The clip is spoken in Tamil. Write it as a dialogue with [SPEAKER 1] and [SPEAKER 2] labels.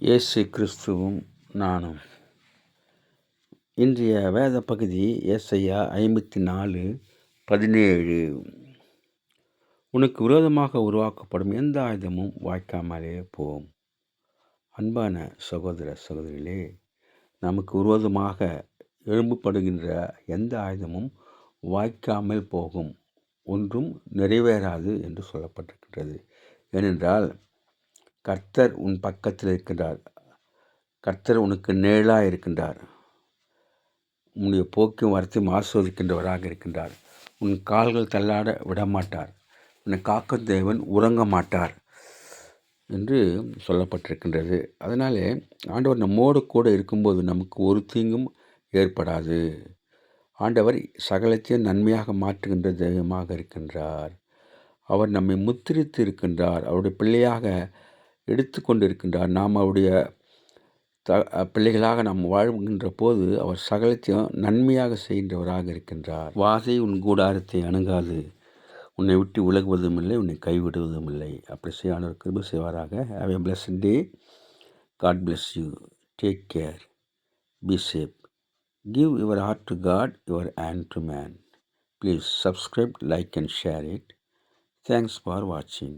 [SPEAKER 1] இயேசு கிறிஸ்துவும் நானும். இன்றைய வேத பகுதி ஏசாயா 54:17. உனக்கு விரோதமாக உருவாக்கப்படும் எந்த ஆயுதமும் வாய்க்காமலே போம். அன்பான சகோதர சகோதரிகளே, நமக்கு விரோதமாக எழும்பப்படுகின்ற எந்த ஆயுதமும் வாய்க்காமல் போகும், ஒன்றும் நிறைவேறாது என்று சொல்லப்பட்டிருக்கின்றது. ஏனென்றால் கர்த்தர் உன் பக்கத்தில் இருக்கின்றார். கர்த்தர் உனக்கு நிழலாக இருக்கின்றார். உன்னுடைய போக்கும் வரத்தையும் ஆஸ்வதிக்கின்றவராக இருக்கின்றார். உன் கால்கள் தள்ளாட விடமாட்டார். உன்னை காக்கும் தேவன் உறங்க மாட்டார் என்று சொல்லப்பட்டிருக்கின்றது. அதனாலே ஆண்டவர் நம்மோடு கூட இருக்கும்போது நமக்கு ஒரு தீங்கும் ஏற்படாது. ஆண்டவர் சகலத்தையும் நன்மையாக மாற்றுகின்ற தெய்வமாக இருக்கின்றார். அவர் நம்மை முத்திரித்து இருக்கின்றார். அவருடைய பிள்ளையாக எடுத்து கொண்டு இருக்கின்றார். நாம் அவருடைய பிள்ளைகளாக நாம் வாழ்கின்ற போது அவர் சகலத்தையும் நன்மையாக செய்கின்றவராக இருக்கின்றார். வாதை உன் கூடாரத்தை அணுகாது, உன்னை விட்டு விலகுவதும் இல்லை, உன்னை கைவிடுவதும் இல்லை. அப்படி செய்யானவர் கிருபை செய்வாராக. Have a blessed day. God bless you. Take care. Be safe. Give your heart to God, your hand to man. Please subscribe, like and share it. Thanks for watching.